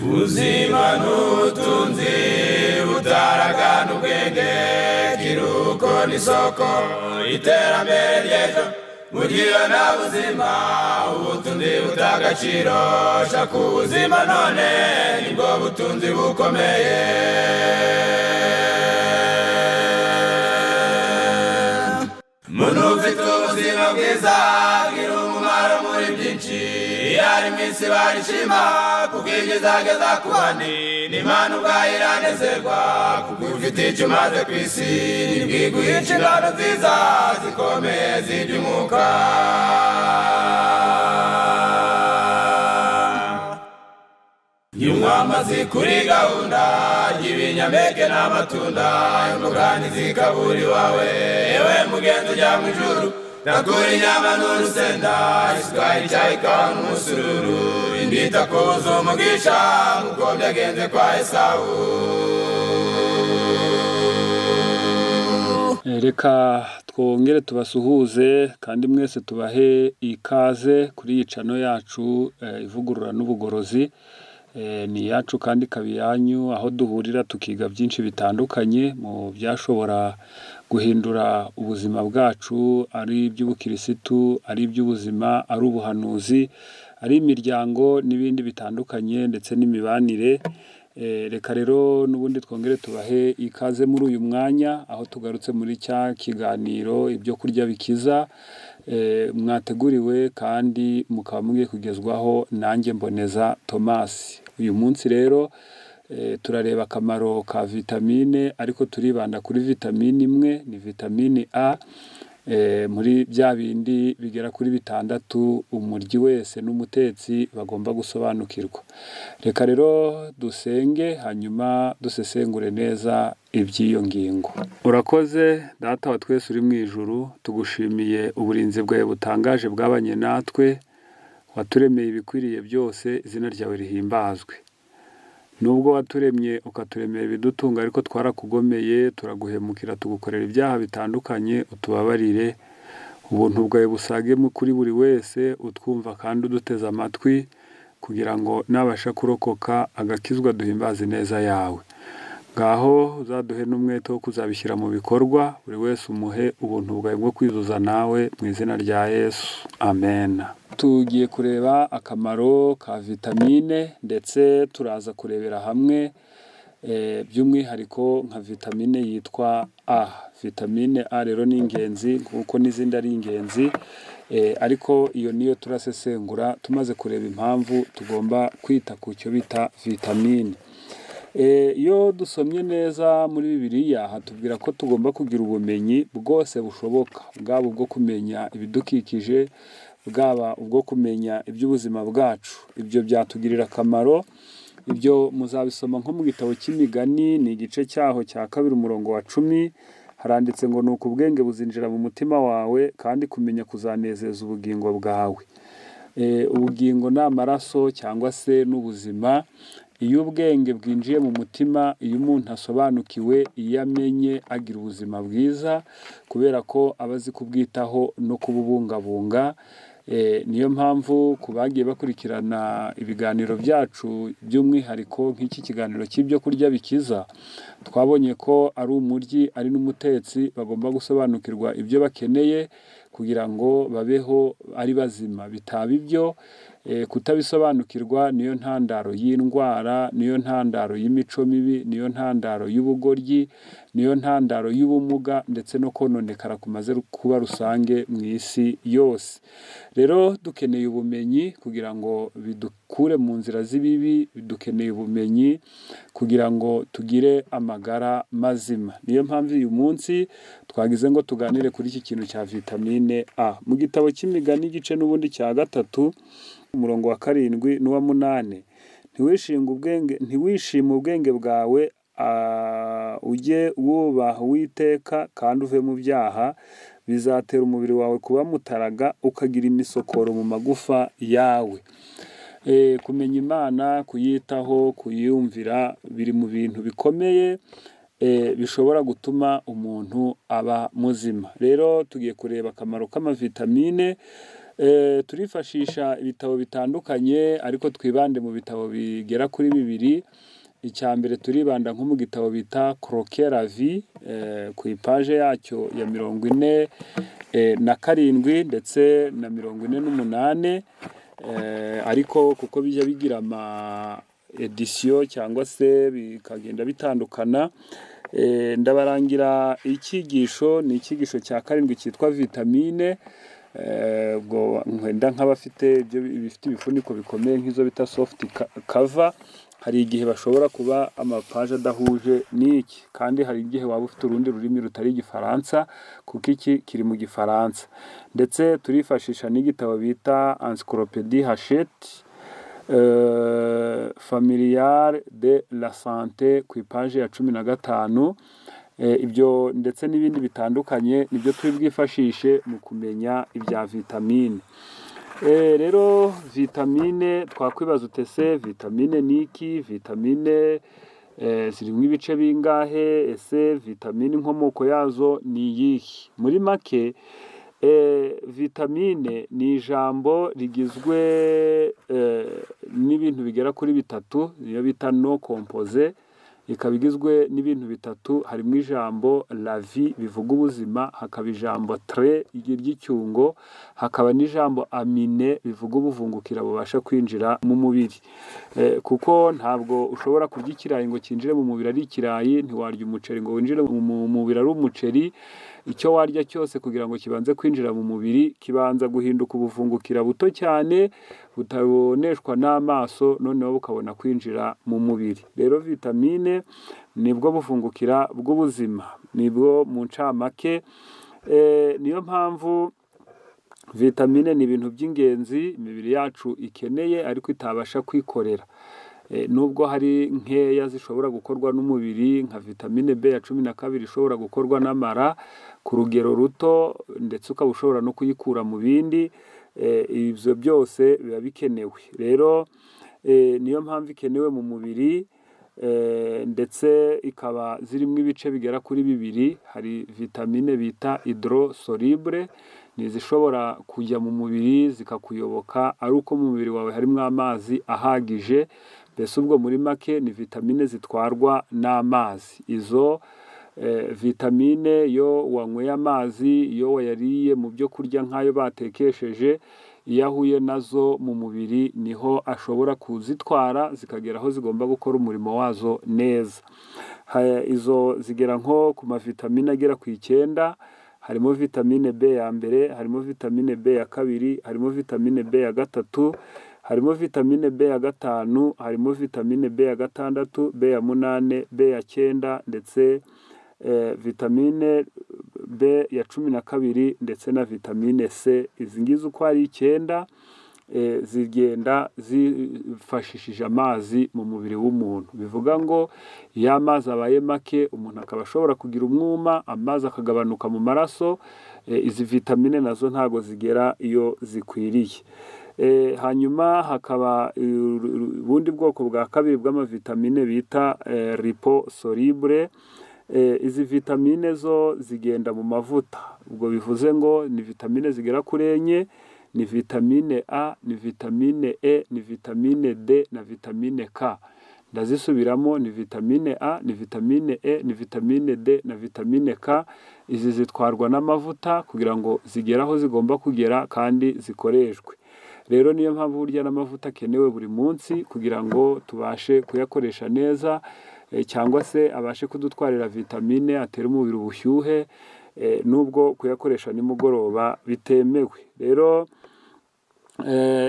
ubuzima n'ubutunzi butaragana ubwenge, kiruko n'isoko iterambere ry'ejo. Mugiye nta buzima ubutunzi butagaciro, shaka ubuzima none nibwo butunzi bukomeye. Muntu ufite ubuzima bwiza agira umumaro muri byinshi, yari mwisi barishima kubwigizageza ku bandi, n'Imana ubwayo iranezerwa kuko ufite icyo umaze ku isi, nibwiguha inshingano nziza zikomeye z'iby'umwuka. Y'umwamazi kuri gahunda y'ibinyampeke n'amatunda, imboga zikabura iwawe, yewe mugenzi ujya mu ijuru. Nakura inyama n'urusenda, isukari, icyayi, ikawa n'umusururu, indita kuza umugisha nk'uko byagenze kwa Esawu. Reka twongere tubasuhuze kandi mwese tubahe ikaze kuri iyi channel yacu ivugurura n'ubugorozi. Ni yacu kandi kabiyanyu, aho duhurira tukiga byinshi bitandukanye mu byashobora guhindura ubuzima bwacu, ari iby'ubukirisitu, ari iby'ubuzima, ari ubuhanuzi, ari imiryango n'ibindi bitandukanye ndetse n'imibanire. Reka rero n'ubundi twongere tubahe ikaze muri uyu mwanya, aho tugarutse muri cya kiganiro ibyo kurya bikiza, mwateguriwe kandi mukaba mugiye kugezwaho nanjye Mboneza Thomas. Uyu munsi rero turareba akamaro ka vitamine, ariko turibanda kuri vitamine imwe, ni vitamine A, muri bya bindi bigera kuri 6 umuryi wese n'umutetsi bagomba gusobanukirwa. Reka rero dusenge hanyuma dusesengure neza iby'iyo ngingo. Urakoze Data wa twese uri mu ijuru, tugushimiye uburinzi bwawe butangaje bwabanye natwe, waturemeye ibikwiriye byose, izina ryawe rihimbazwe. Nubwo waturemye ukaturemera ibidutunga, ariko twarakugomeye, turaguhemukira, tugukorera ibyaha bitandukanye, utubabarire. Ubuntu bwawe busage kuri buri wese utwumva kandi uduteze amatwi, kugira ngo nabasha kurokoka agakizwa duhimbaze neza yawe. Ngaho uzaduhe n'umwete wo kuzabishyira mu bikorwa, buri wese umuhe ubuntu bwawe bwo kwizuza nawe, mu izina rya Yesu, amen. Tugiye kureba akamaro ka vitamine, ndetse turaza kurebera hamwe by'umwihariko nka vitamine yitwa A. Vitamine A rero ni ingenzi kuko n'izindi ari ingenzi, ariko iyo niyo turasesengura tumaze kureba impamvu tugomba kwita ku cyo bita vitamine. Iyo dusomye neza muri Bibiliya hatubwira ko tugomba kugira ubumenyi bwose bushoboka, bwaba ubwo kumenya ibidukikije, bwaba ubwo kumenya iby'ubuzima bwacu. Ibyo byatugirira akamaro. Ibyo muzabisoma nko mu gitabo cy'Imigani, ni igice cyaho cya 2 umurongo wa 10, haranditse ngo nuko ubwenge buzinjira mu mutima wawe, kandi kumenya kuzanezeza ubugingo bwawe. Ubugingo ni amaraso cyangwa se n'ubuzima. Iyo ubwenge bwinjiye mu mutima, iyo umuntu asobanukiwe, iyo amenye, agira ubuzima bwiza, kubera ko aba azi kubwitaho no kububungabunga. Niyo mpamvu ku bagiye bakurikirana ibiganiro byacu, by'umwihariko nk'iki kiganiro cy'ibyo kurya bikiza, twabonye ko ari umuryi ari n'umutetsi bagomba gusobanukirwa ibyo bakeneye kugira ngo babeho ari bazima. Bitaba ibyo, kutabisobanukirwa niyo ntandaro y'indwara, niyo ntandaro y'imico mibi, niyo ntandaro y'ubugoryi, niyo ntandaro y'ubumuga, ndetse no kononekara kumaze kuba rusange mu isi yose. Rero dukeneye ubumenyi kugira ngo bidukure mu nzira z'ibibi, dukeneye ubumenyi kugira ngo tugire amagara mazima. Niyo mpamvu uyu munsi twagize ngo tuganire kuri iki kintu cya vitamine A. Mu gitabo cy'Imigani igice n'ubundi cya 3 umurongo wa 7 n'uwa 8, ntiwishime ubwenge bwawe, ujye wubaha Uwiteka kandi uve mu byaha, bizatera umubiri wawe kuba mutaraga, ukagira imisokoro mu magufa yawe. Kumenya Imana, kuyitaho, kuyumvira, biri mu bintu bikomeye bishobora gutuma umuntu aba muzima. Rero tugiye kureba akamaro k'amavitamine turifashisha ibitabo bitandukanye ariko twibande mu bitabo bigera kuri 2. Icya mbere turibanda nko mu gitabo bita Croquer la vie ku ipaje yacyo ya 47 ndetse na 48, ariko kuko bijya bigira ama edition cyangwa se bikagenda bitandukana. Ndabarangira icyigisho, ni icyigisho cya 7 cyitwa vitamine. Ubwo nkenda nk'abafite ibyo bifite ibifuniko bikomeye nk'izo bita soft cover, hari igihe bashobora kuba amapaje adahuje n'iki, kandi hari igihe waba ufite urundi rurimi rutari Igifaransa kuko iki kiri mu Gifaransa. Ndetse turifashisha n'igitabo bita Encyclopédie Hachette familiale de la santé ku ipaje ya 15. Ibyo ndetse n'ibindi bitandukanye nibyo turi bwifashishe mu kumenya ibya vitamine. Rero vitamine twakwibaza utese vitamine niki, vitamine zirimo ibice bingahe, ese vitamine inkomoko yazo ni iyihe? Muri make vitamine ni ijambo rigizwe n'ibintu bigera kuri 3, niyo bita no composé. Ikaba igizwe n'ibintu 3, harimo ijambo la vie bivuga ubuzima, hakaba ijambo très ry'icyungo, hakaba n'ijambo amine bivuga ubuvungukira bubasha kwinjira mu mubiri. Kuko ntabwo ushobora kurya ikirayi ngo kinjire mu mubiri ari ikirayi, ntiwarya umuceri ngo winjire mu mubiri ari umuceri. Icyo warya cyose kugira ngo kibanze kwinjira mu mubiri kibanza guhinduka ubuvungukira buto cyane butaboneshwa n'amaso, noneho bukabona kwinjira mu mubiri. Rero vitamine nibwo buvungukira bw'ubuzima, nibwo mu ncamake. Niyo mpamvu vitamine ni ibintu by'ingenzi imibiri yacu ikeneye ariko itabasha kwikorera. Nubwo hari nkeya zishobora gukorwa n'umubiri nka vitamine B ya 12 ishobora gukorwa n'amara ku rugero ruto, ndetse ukaba ushobora no kuyikura mu bindi. Ibyo byose biba bikenewe. Rero niyo mpamvu ikenewe mu mubiri, ndetse ikaba zirimo ibice bigera kuri 2. Hari vitamine bita hydrosoluble, ni zishobora kujya mu mubiri zikakuyoboka ari uko mu mubiri wawe harimo amazi ahagije. Mbese ubwo muri make ni vitamine zitwarwa n'amazi. Izo vitamine iyo wanyweye amazi, iyo wayariye mu byo kurya nk'ayo batekesheje, iyo ahuye nazo mu mubiri niho ashobora kuzitwara zikagera aho zigomba gukora umurimo wazo neza. Izo zigera nko ku mavitamine agera ku 9. Harimo vitamine B ya mbere, harimo vitamine B ya 2, harimo vitamine B ya 3, harimo vitamine B ya 5, harimo vitamine B ya 6, B ya 8, B ya 9, ndetse vitamine B ya 12 ndetse na vitamine C. Izi ngizi uko ari 9 zigenda zifashishije amazi mu mubiri w'umuntu. Bivuga ngo iyo amazi abaye make umuntu akaba ashobora kugira umwuma, amazi akagabanuka mu maraso. Izi vitamine nazo ntago zigera iyo zikwiriye. Hanyuma hakaba ubundi bwoko bwa 2 bw'amavitamine bita liposoluble. Izi vitamine zo zigenda mu mavuta. Ubwo bivuze ngo ni vitamine zigera kuri 4. Ni vitamine A, ni vitamine E, ni vitamine D na vitamine K. Ndazisubiramo: ni vitamine A, ni vitamine E, ni vitamine D na vitamine K. Izi zitwarwa n'amavuta kugira ngo zigere aho zigomba kugera kandi zikoreshwe. Rero niyo mpamvu burya n'amavuta akenewe buri munsi kugira ngo tubashe kuyakoresha neza, cyangwa se abashe kudutwarira vitamine, atera umubiri ubushyuhe, nubwo kuyakoresha nimugoroba bitemewe. Rero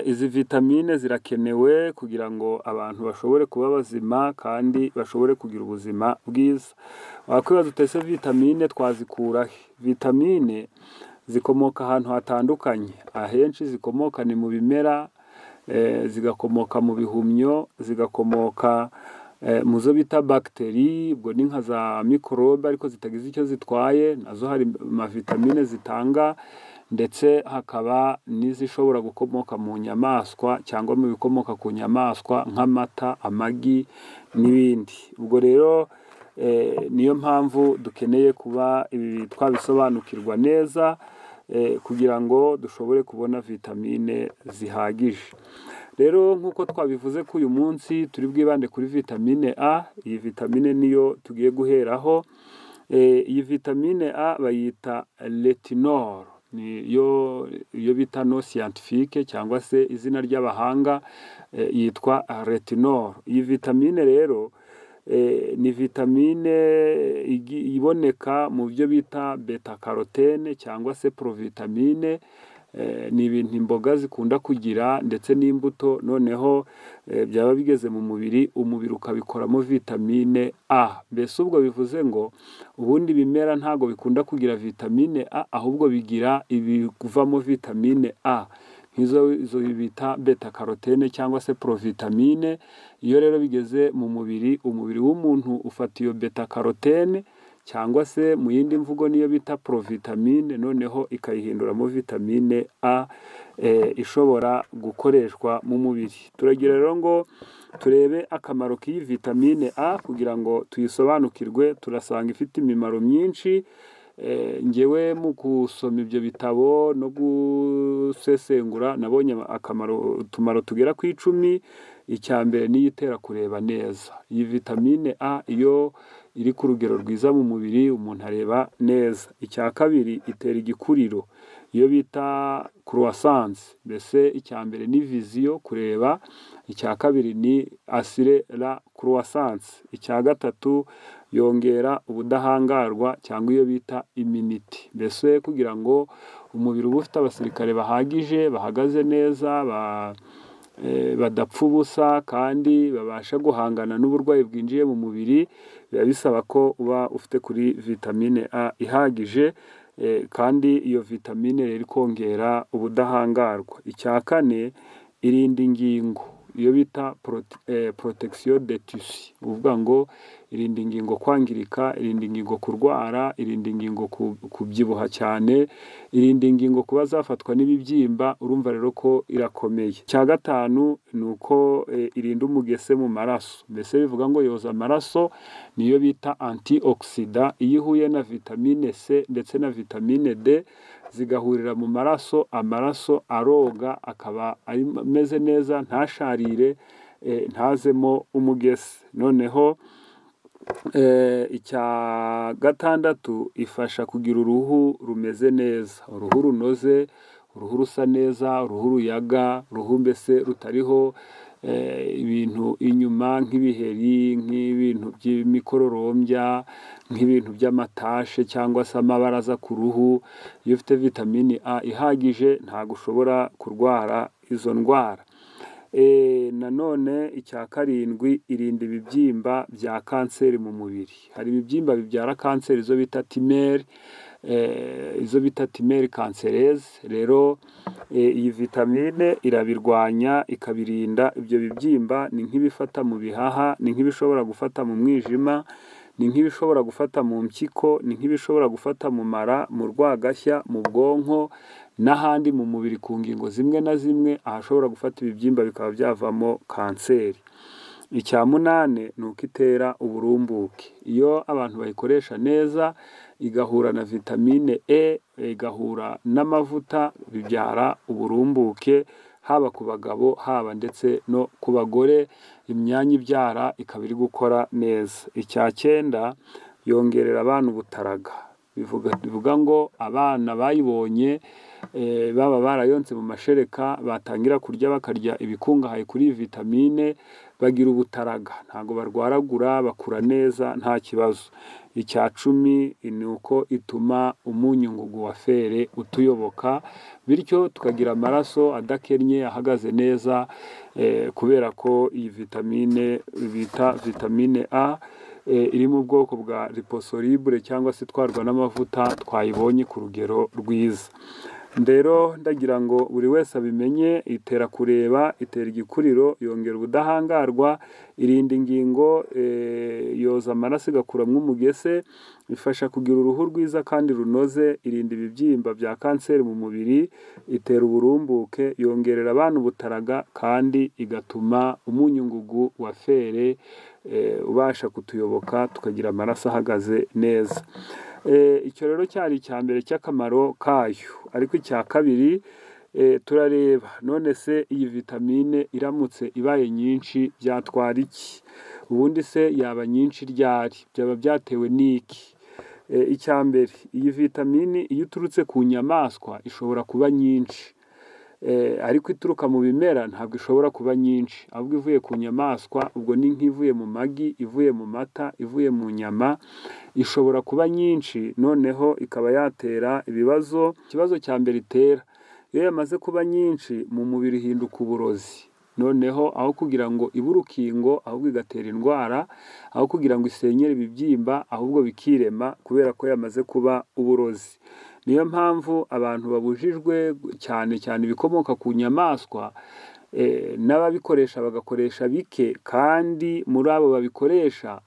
izi vitamine zirakenewe kugira ngo abantu bashobore kuba bazima kandi bashobore kugira ubuzima bwiza. Wakwibaza utese vitamine twazikura he? Vitamine zikomoka ahantu hatandukanye. Ahenshi zikomoka ni mu bimera, zigakomoka mu bihumyo, zigakomoka mu zo bita bagiteri, ubwo ni nka za mikorobe ariko zitagize icyo zitwaye, nazo hari amavitamine zitanga. Ndetse hakaba n'izishobora gukomoka mu nyamaswa cyangwa mu bikomoka ku nyamaswa nk'amata, amagi n'ibindi. Ubwo rero niyo mpamvu dukeneye kuba ibi twabisobanukirwa neza. kugira ngo dushobore kubona vitamine zihagije. Rero nk'uko twabivuze ko uyu munsi turi bwibande kuri vitamine A, iyi vitamine niyo tugiye guheraho. Iyi vitamine A bayita retinol, iyo bita no scientifique cyangwa se izina ry'abahanga yitwa retinol. Iyi vitamine rero ni vitamine iboneka mu byo bita beta carotene cyangwa se provitamine. Ni ibintu imboga zikunda kugira ndetse n'imbuto, noneho byaba bigeze mu mubiri, umubiri ukabikoramo vitamine A. Mbese ubwo bivuze ngo ubundi ibimera ntago bikunda kugira vitamine A, ahubwo bigira ibivamo vitamine A, nk'izo bita beta carotene cyangwa se provitamine. Iyo rero bigeze mu mubiri, umubiri w'umuntu ufata iyo beta carotene cyangwa se mu yindi mvugo niyo bita provitamine, noneho ikayihinduramo vitamine A ishobora gukoreshwa mu mubiri. Turagira rero ngo turebe akamaro k'iyi vitamine A kugira ngo tuyisobanukirwe. Turasanga ifite imimaro myinshi. Ngewe mu gusoma ibyo bitabo no gusesengura nabonye utumaro tugera ku 10. Icya mbere niyo itera kureba neza. Iyi vitamine A iyo iri ku rugero rwiza mu mubiri, umuntu areba neza. Icya kabiri itera igikuriro, iyo bita croissance. Mbese icya mbere ni vision, kureba. Icya kabiri ni assurer la croissance. Icya gatatu yongera ubudahangarwa cyangwa iyo bita immunity. Mbese kugira ngo umubiri ube ufite abasirikare bahagije, bahagaze neza, badapfa ubusa kandi babasha guhangana n'uburwayi bwinjiye mu mubiri, biba bisaba ko uba ufite kuri vitamine A ihagije. Kandi iyo vitamine rero ikongera ubudahangarwa. Icya kane irinda ingingo, iyo bita protection de tissu. Uvuga ngo irinda ingingo kwangirika, irinda ingingo kurwara, irinda ingingo kubyibuha cyane, irinda ingingo kuba zafatwa n'ibibyimba. Urumva rero ko irakomeye. Icya gatanu ni uko irinda umugese mu maraso. Mbese bivuga ngo yoza amaraso, niyo bita antioxidant. Iyo ihuye na vitamine C ndetse na vitamine D zigahurira mu maraso, amaraso aroga akaba ameze neza, ntasharire, ntazemo umugese. Noneho icya gatandatu ifasha kugira uruhu rumeze neza, uruhu runoze, uruhu rusa neza, uruhu ruyaga, uruhu mbese rutariho ibintu inyuma nk'ibiheri, nk'ibintu by'imikororombya, nk'ibintu by'amatashe cyangwa se amabaraza ku ruhu. Iyo ufite vitamine A ihagije ntabwo ushobora kurwara izo ndwara. Nanone icya karindwi irinda ibibyimba bya kanseri mu mubiri. Hari ibibyimba bibyara kanseri, izo bita tumeri cancereuses. Rero iyi vitamine irabirwanya, ikabirinda. Ibyo bibyimba ni nk'ibifata mu bihaha, ni nk'ibishobora gufata mu mwijima, ni nk'ibishobora gufata mu mpyiko, ni nk'ibishobora gufata mu mara, mu rwagashya, mu bwonko n'ahandi mu mubiri ku ngingo zimwe na zimwe ahashobora gufata ibibyimba bikaba byavamo kanseri. Icya munane ni uko itera uburumbuke. Iyo abantu bayikoresha neza igahura na vitamine E, igahura n'amavuta, bibyara uburumbuke haba ku bagabo haba ndetse no ku bagore. Imyanya ibyara ikaba iri gukora neza. Icya cyenda yongerera abana ubutaraga. Bivuga ngo abana bayibonye baba barayonse mu mashereka, batangira kurya bakarya ibikungahaye kuri vitamine, bagira ubutaraga, ntabwo barwaragura, bakura neza nta kibazo. Icya 10 ni uko ituma umunyungugu wa fere utuyoboka, bityo tukagira amaraso adakennye, ahagaze neza, kubera ko iyi vitamine bita vitamine A iri mu bwoko bwa liposoluble cyangwa se itwarwa n'amavuta, twayibonye ku rugero rwiza. Rero ndagira ngo buri wese abimenye, itera kureba, itera igikuriro, yongera ubudahangarwa, irinda ingingo, yoza amaraso igakuramo umugese, ifasha kugira uruhu rwiza kandi runoze, irinda ibibyimba bya kanseri mu mubiri, itera uburumbuke, yongerera abana ubutaraga kandi igatuma umunyungugu wa fere ubasha kutuyoboka, tukagira amaraso ahagaze neza. icyo rero cyari icya mbere cy'akamaro kayo. Ariko icya kabiri turareba none se iyi vitamine iramutse ibaye nyinshi byatwara iki? Ubundi se yaba nyinshi ryari? Byaba byatewe n'iki? Icya mbere, iyi vitamine iyo iturutse ku nyamaswa ishobora kuba nyinshi, ariko ituruka mu bimera ntabwo ishobora kuba nyinshi, ahubwo ivuye ku nyamaswa, ubwo ni nk'ivuye mu magi, ivuye mu mata, ivuye mu nyama, ishobora kuba nyinshi, noneho ikaba yatera ibibazo. Ikibazo cya mbere itera, iyo yamaze kuba nyinshi mu mubiri ihinduka uburozi, noneho aho kugira ngo ibe urukingo ahubwo igatera indwara, aho kugira ngo isenyere ibibyimba ahubwo bikirema kubera ko yamaze kuba uburozi. Niyo mpamvu abantu babujijwe cyane cyane ibikomoka ku nyamaswa, n'ababikoresha bagakoresha bike, kandi muri abo babikoresha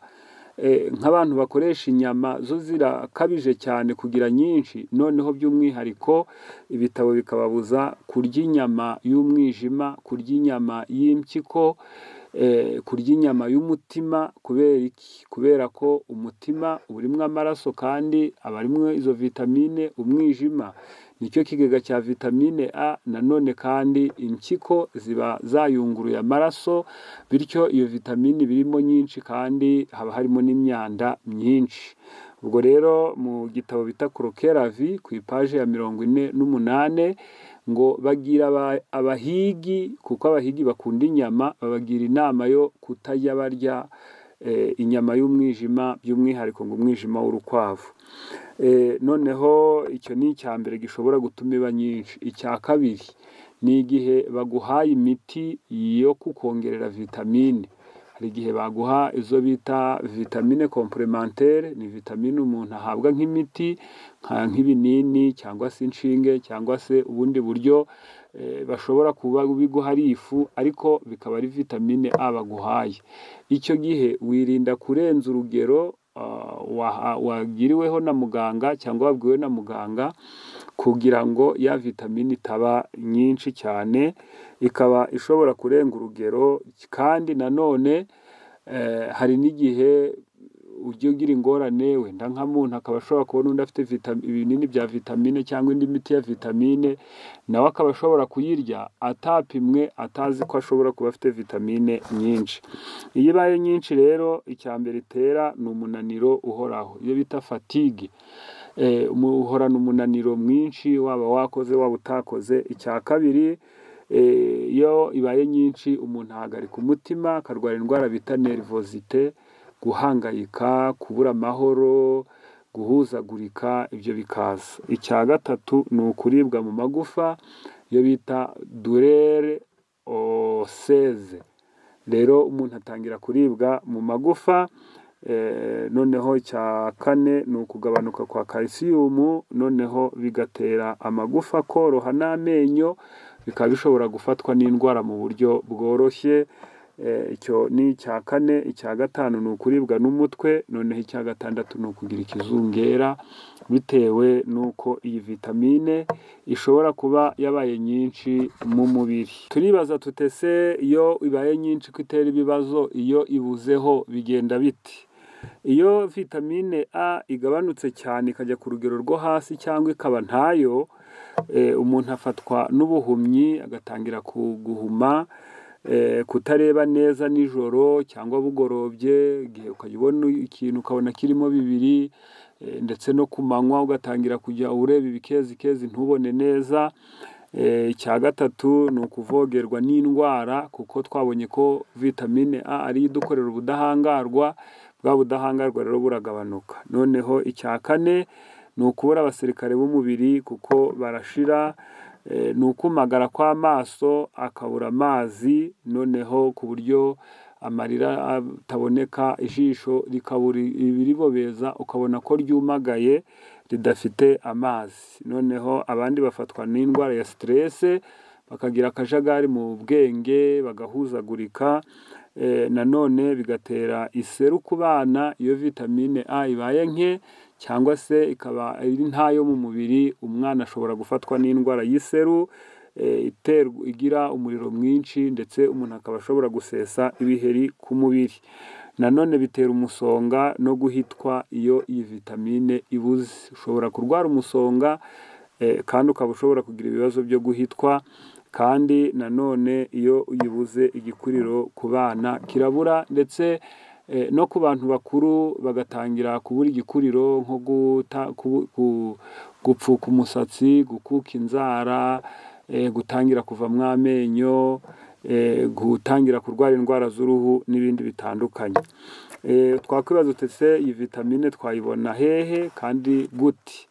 nk'abantu bakoresha inyama zo zirakabije cyane kugira nyinshi, noneho by'umwihariko ibitabo bikababuza kurya inyama y'umwijima, kurya inyama y'impyiko, kurya inyama y'umutima. Kubera iki? Kubera ko umutima urimo amaraso kandi aba arimo izo vitamine. Umwijima nicyo kigega cya vitamine A, nanone kandi impyiko ziba zayunguruye amaraso, bityo iyo vitamine birimo nyinshi kandi haba harimo n'imyanda myinshi. Ubwo rero mu gitabo bita Croquer la vie ku ipaje ya 48 ngo bagira abahigi, kuko abahigi bakunda inyama, babagira inama yo kutajya barya inyama y'umwijima, by'umwihariko ngo umwijima w'urukwavu. Noneho icyo ni icya mbere gishobora gutuma iba nyinshi. Icya kabiri ni igihe baguhaye imiti yo kukongerera vitamine. Hari igihe baguha izo bita vitamine complementaire, ni vitamine umuntu ahabwa nk'imiti, nk'ibinini cyangwa se inshinge cyangwa se ubundi buryo bashobora kuba biguha ari ifu, ariko bikaba ari vitamine A baguhaye. Icyo gihe wirinda kurenza urugero wagiriweho na muganga cyangwa wabwiwe na muganga, kugira ngo ya vitamine itaba nyinshi cyane, ikaba ishobora kurenga urugero. Kandi nanone hari n'igihe ujya ugira ingorane, wenda nka muntu akaba ashobora kubona undi afite ibinini bya vitamine cyangwa indi miti ya vitamine, nawe akaba ashobora kuyirya atapimwe, atazi ko ashobora kuba afite vitamine nyinshi. Iyo ibaye nyinshi rero, icya mbere itera ni umunaniro uhoraho, iyo bita fatigue. Uhorana umunaniro mwinshi, waba wakoze waba utakoze. Icya kabiri, iyo ibaye nyinshi umuntu ahagarika umutima, akarwara indwara bita nervosite, guhangayika, kubura amahoro, guhuzagurika, ibyo bikaza. Icya gatatu ni ukuribwa mu magufa, iyo bita douleur osseuse. Rero umuntu atangira kuribwa mu magufa. Noneho icya kane ni ukugabanuka kwa calcium, noneho bigatera amagufa koroha n'amenyo, bikaba bishobora gufatwa n'indwara mu buryo bworoshye. Icyo ni icya kane. Icya gatanu ni ukuribwa n'umutwe. Noneho icya gatandatu ni ukugira ikizungera, bitewe n'uko iyi vitamine ishobora kuba yabaye nyinshi mu mubiri. Turibaza tutese iyo ibaye nyinshi ko itera ibibazo, iyo ibuzeho bigenda biti? Iyo vitamine A igabanutse cyane ikajya ku rugero rwo hasi cyangwa ikaba ntayo, umuntu afatwa n'ubuhumyi, agatangira guhuma, kutareba neza nijoro cyangwa bugorobye, igihe ukajya ubona ikintu ukabona kirimo bibiri, ndetse no ku manywa ugatangira kujya ureba ibikezikezi ntubone neza. Icya gatatu ni ukuvogerwa n'indwara, kuko twabonye ko vitamine A ariyo idukorera ubudahangarwa, bwa budahangarwa rero buragabanuka. Noneho icya kane ni ukubura abasirikare b'umubiri, kuko barashira. Ni ukumagara kw'amaso, akabura amazi, noneho ku buryo amarira ataboneka, ijisho rikabura ibiribobeza, ukabona ko ryumagaye ridafite amazi. Noneho abandi bafatwa n'indwara ya stress, bakagira akajagari mu bwenge, bagahuzagurika. Nanone bigatera iseru ku bana iyo vitamine A ibaye nke, cyangwa se ikaba ari ntayo mu mubiri, umwana ashobora gufatwa n'indwara y'iseru, igira umuriro mwinshi, ndetse umuntu akaba ashobora gusesa ibiheri ku mubiri. nanone bitera umusonga no guhitwa iyo iyi vitamine ibuze. Ushobora kurwara umusonga kandi ukaba ushobora kugira ibibazo byo guhitwa, kandi nanone iyo uyibuze igikuriro ku bana kirabura, ndetse no ku bantu bakuru bagatangira kubura igikuriro nko gupfuka umusatsi, gukuka inzara, gutangira kuvamwo amenyo, gutangira kurwara indwara z'uruhu n'ibindi bitandukanye. Twakwibaza tuti se iyi vitamine twayibona hehe kandi gute?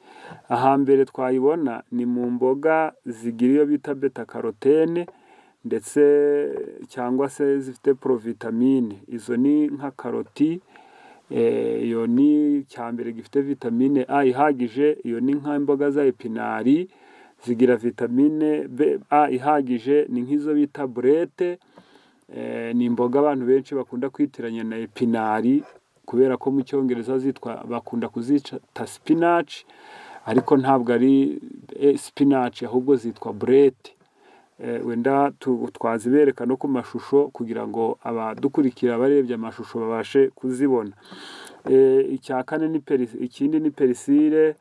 Ahambere twayibona ni mu mboga zigira iyo bita beta carotene, ndetse cyangwa se zifite provitamine. Izo ni nka karoti, iyo ni cyambere gifite vitamine A ihagije. Iyo ni nka imboga za epinari zigira vitamine A ihagije, ni nk'izo bita burete. Ni imboga abantu benshi bakunda kwitiranya na epinari kubera ko mu cyongereza bakunda kuzita spinach, ariko ntabwo ari spinach ahubwo zitwa burete. Wenda twazibereka no ku mashusho kugira ngo abadukurikira barebye amashusho babashe kuzibona. Icya kane ikindi ni perisile,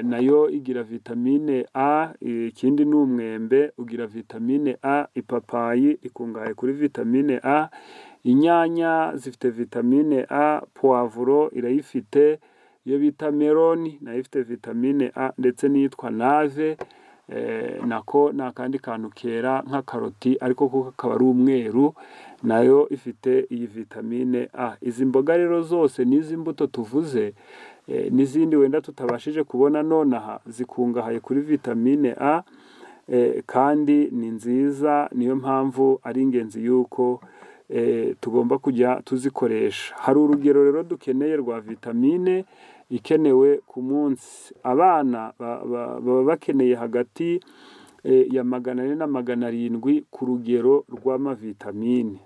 nayo igira vitamine A. Ikindi ni umwembe ugira vitamine A. Ipapayi ikungahaye kuri vitamine A. Inyanya zifite vitamine A. Puwavuro irayifite, iyo bita meloni nayo ifite vitamine A, ndetse n'iyitwa nave nako ni akandi kantu kera nka karoti ariko ko kakaba ari umweru, nayo ifite iyi vitamine A. Izi mboga rero zose n'izi mbuto tuvuze n'izindi wenda tutabashije kubona nonaha zikungahaye kuri vitamine A, kandi ni nziza. Niyo mpamvu ari ingenzi yuko tugomba kujya tuzikoresha. Hari urugero rero dukeneye rwa vitamine ikenewe ku munsi. Abana baba bakeneye hagati ya 400 na 700 ku rugero rw'amavitamine.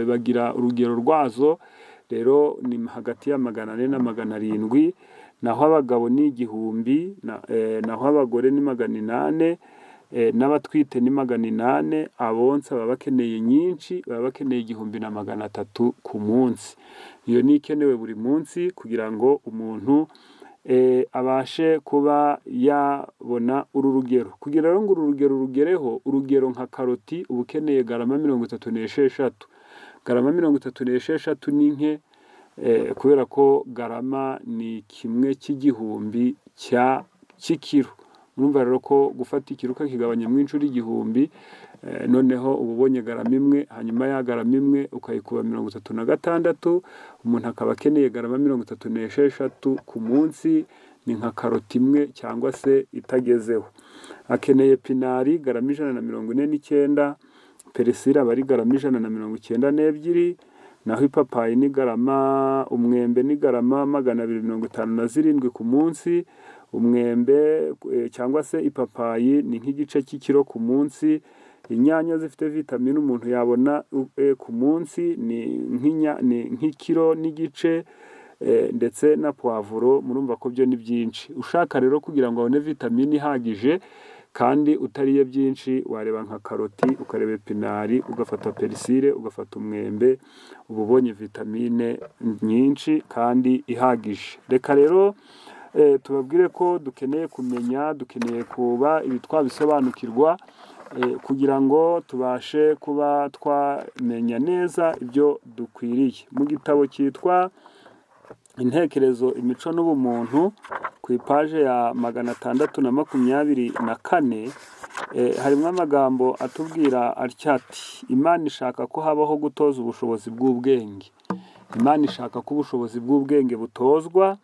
Bagira urugero rwazo rero ni hagati ya 400 na 700, naho abagabo ni 1000, naho abagore ni 800, n'abatwite ni 800. Abonsa baba bakeneye nyinshi, baba bakeneye 1300 ku munsi. Iyo ni ikenewe buri munsi kugira ngo umuntu abashe kuba yabona uru rugero. Kugira rero ngo uru rugero rugereho, urugero nka karoti uba ukeneye garama 36. Garama 36 ni nke, kubera ko garama ni kimwe cy'igihumbi cy'ikiro. Urumva rero ko gufata ikiro ukakigabanya mu inshuro 1000, noneho uba ubonye garama imwe, hanyuma ya garama imwe ukayikuba 36, umuntu akaba akeneye garama 36 ku munsi. Ni nka karoti imwe cyangwa se itagezeho. Akeneye pinari garama 149, perisile aba ari garama 192, naho ipapayi ni garama, umwembe ni garama 257 ku munsi. Umwembe cyangwa se ipapayi ni nk'igice cy'ikiro ku munsi. Inyanya zifite vitamine umuntu yabona ku munsi ni nk'ikiro n'igice, ndetse na puwavuro. Murumva ko byo ni byinshi. Ushaka rero kugira ngo abone vitamine ihagije kandi utariye byinshi, wareba nka karoti, ukareba epinari, ugafata perisile, ugafata umwembe, uba ubonye vitamine nyinshi kandi ihagije. Reka rero tubabwire ko dukeneye kumenya, dukeneye kuba ibi twabisobanukirwa kugira ngo tubashe kuba twamenya neza ibyo dukwiriye. Mu gitabo cyitwa Intekerezo, Imico n'Ubumuntu, ku ipaje ya 624 harimo amagambo atubwira atya ati: Imana ishaka ko habaho gutoza ubushobozi bw'ubwenge. Imana ishaka ko ubushobozi bw'ubwenge butozwa.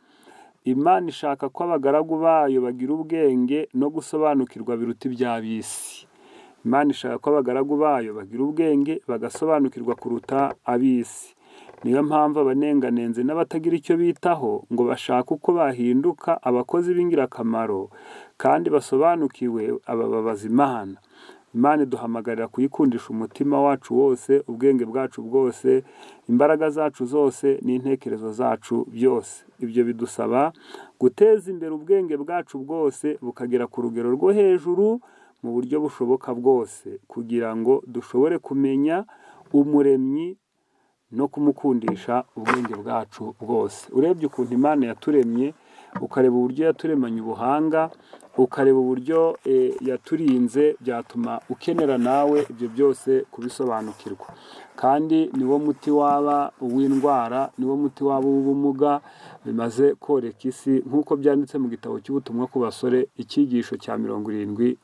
Imana ishaka ko abagaragu bayo bagira ubwenge no gusobanukirwa biruta iby'ab'isi. Imana ishaka ko abagaragu bayo bagira ubwenge bagasobanukirwa kuruta ab'isi. Niyo mpamvu abanenganenze n'abatagira icyo bitaho ngo bashaka uko bahinduka abakozi b'ingirakamaro kandi basobanukiwe abababaza Imana. Imana iduhamagarira kuyikundisha umutima wacu wose, ubwenge bwacu bwose, imbaraga zacu zose n'intekerezo zacu byose. Ibyo bidusaba guteza imbere ubwenge bwacu bwose bukagera ku rugero rwo hejuru mu buryo bushoboka bwose, kugira ngo dushobore kumenya umuremyi no kumukundisha ubwenge bwacu bwose. Urebye ukuntu Imana yaturemye, ukareba uburyo yaturemanye ubuhanga, ukareba uburyo yaturinze, byatuma ukenera nawe ibyo byose kubisobanukirwa. Kandi niwo muti waba uw'indwara, niwo muti waba uw'ubumuga bimaze koreka isi, nk'uko byanditse mu gitabo cy'ubutumwa ku basore icyigisho cya 71.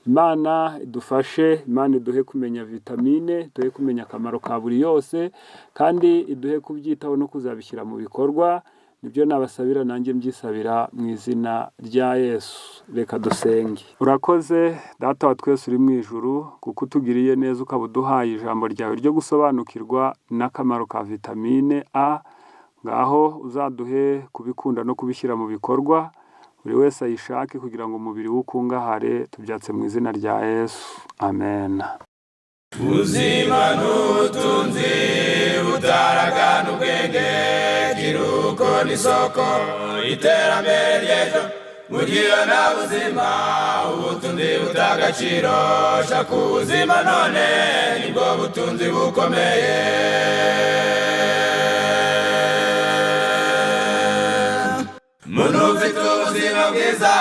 Imana idufashe, Imana iduhe kumenya vitamine, iduhe kumenya akamaro ka buri yose, kandi iduhe kubyitaho no kuzabishyira mu bikorwa. Nibyo nabasabira, nanjye mbyisabira mu izina rya Yesu. Reka dusenge. Urakoze Data wa twese uri mu ijuru, kuko utugiriye neza ukaba uduhaye ijambo ryawe ryo gusobanukirwa n'akamaro ka vitamine A. Ngaho uzaduhe kubikunda no kubishyira mu bikorwa, buri wese ayishake kugira ngo umubiri we ukungahare. Tubyatse mu izina rya Yesu, amen. Ubuzima n'ubutunzi butaragana ubwenge, kiruko n'isoko iterambere ry'ejo. Mu gihe nta buzima ubutunzi butagaciro, shaka ubuzima none nibwo butunzi bukomeye. Muntu ufite ubuzima bwiza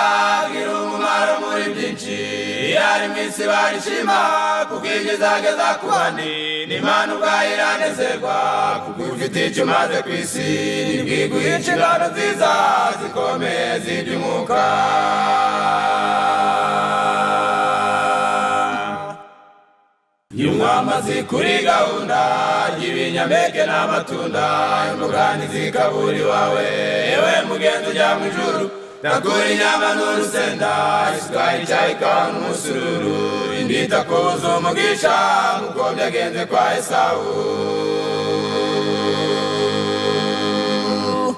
agira umumaro muri byinshi. Iyo ari mu isi barishima kuko igeze ageza ku bandi, n'Imana ubwayo iranezerwa kuko ufite icyo umaze ku isi. Nibwiguhe inshingano nziza zikomeye z'iby'umwuka. Iyo umwamazi kuri gahunda y'ibinyampeke n'amatunda, imboga ntizikabura iwawe. Yewe mugenzi ujya mu ijuru, ndakura inyama n'urusenda, isukari, icyayi, ikawa n'umusururu. Indita kuza umugisha nk'uko byagenze kwa Esawu.